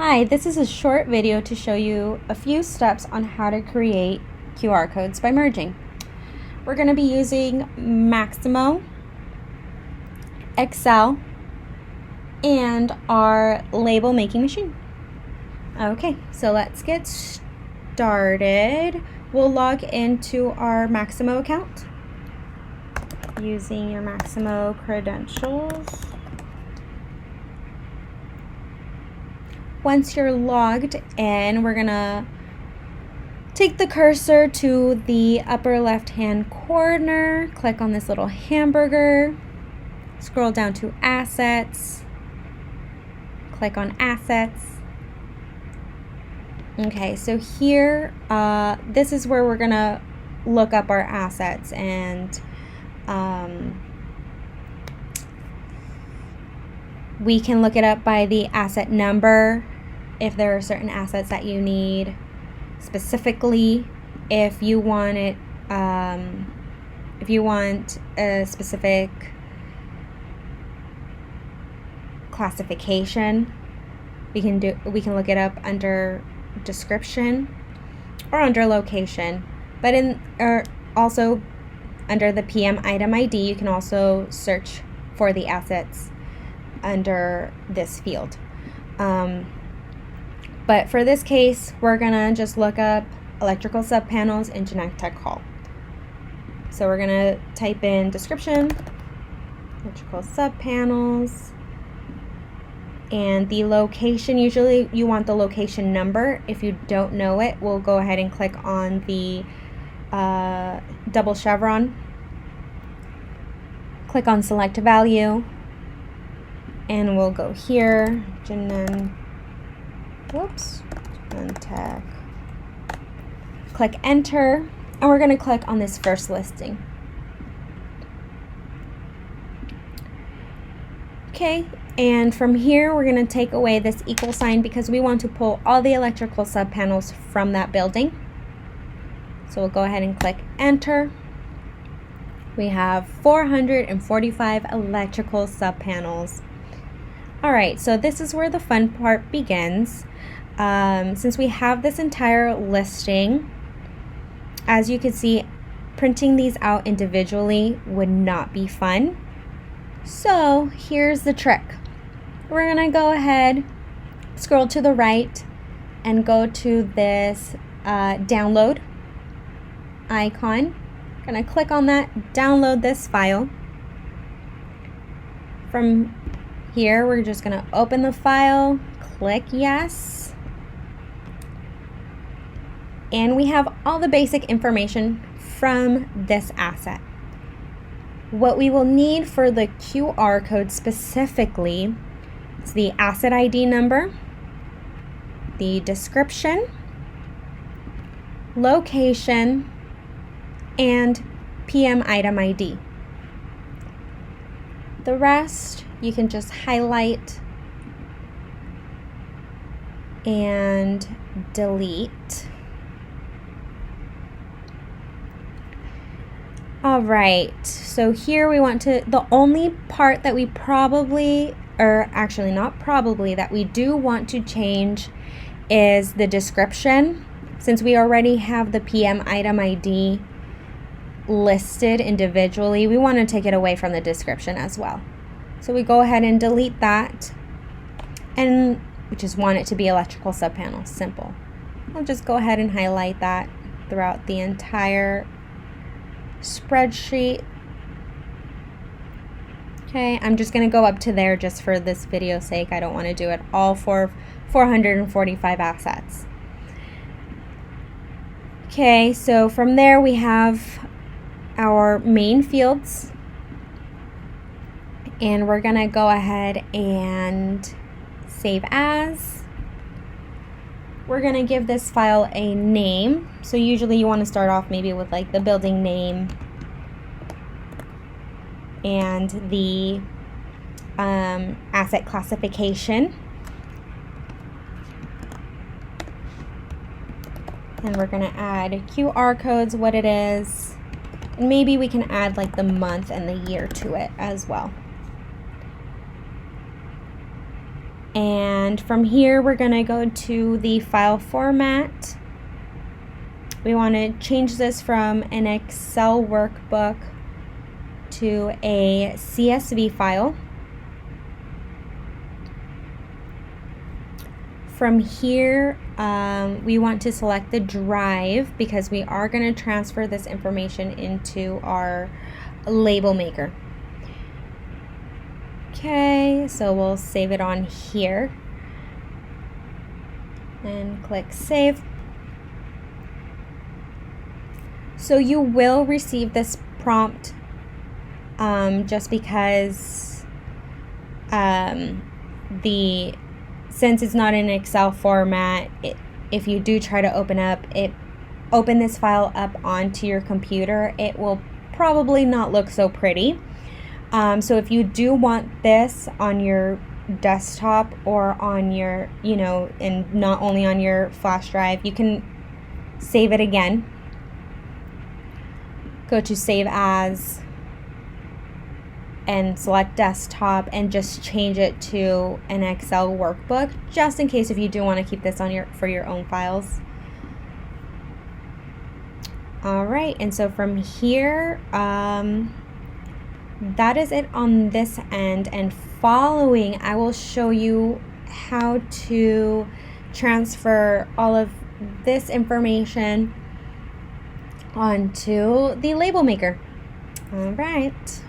Hi, this is a short video to show you a few steps on how to create QR codes by merging. We're going to be using Maximo, Excel, and our label making machine. Okay, so let's get started. We'll log into our Maximo account using your Maximo credentials. Once you're logged in, we're gonna take the cursor to the upper left-hand corner, click on this little hamburger, scroll down to Assets, click on Assets. Okay, so here, this is where we're gonna look up our assets, and we can look it up by the asset number if there are certain assets that you need specifically. If you want it, if you want a specific classification, we can look it up under description or under location. But also under the PM item ID, you can also search for the assets under this field. But for this case, we're gonna just look up electrical subpanels in Genentech Hall. So we're gonna type in description, electrical subpanels, and the location. Usually you want the location number. If you don't know it, we'll go ahead and click on the double chevron, click on select value, and we'll go here, Genentech, click enter, and we're going to click on this first listing. Okay, and from here we're going to take away this equal sign because we want to pull all the electrical subpanels from that building. So we'll go ahead and click enter. We have 445 electrical subpanels. All right, so this is where the fun part begins. Since we have this entire listing, as you can see, printing these out individually would not be fun. So here's the trick. We're gonna go ahead, scroll to the right, and go to this download icon. Gonna click on that, download this file. From here, we're just gonna open the file, click yes, and we have all the basic information from this asset. What we will need for the QR code specifically is the asset ID number, the description, location, and PM item ID. The rest you can just highlight and delete. All right, so here we want to, the only part that we probably, or actually not probably, that we do want to change is the description. Since we already have the PM item ID listed individually, we want to take it away from the description as well. So we go ahead and delete that, and we just want it to be electrical subpanels, simple. I'll just go ahead and highlight that throughout the entire spreadsheet. Okay, I'm just going to go up to there just for this video's sake. I don't want to do it all for 445 assets. Okay, so from there we have our main fields, and we're gonna go ahead and save as. We're gonna give this file a name. So usually you want to start off maybe with like the building name and the asset classification. And we're gonna add QR codes, what it is, and maybe we can add like the month and the year to it as well. And And from here, we're going to go to the file format. We want to change this from an Excel workbook to a CSV file. From here, we want to select the drive because we are going to transfer this information into our label maker. Okay, so we'll save it on here and click save. So you will receive this prompt just because since it's not in Excel format, if you do try to open this file up onto your computer, it will probably not look so pretty. So if you do want this on your desktop or on your, and not only on your flash drive, you can save it again. Go to Save As and select desktop and just change it to an Excel workbook, just in case if you do want to keep this on for your own files. All right, and so from here, that is it on this end, and following I will show you how to transfer all of this information onto the label maker. All right.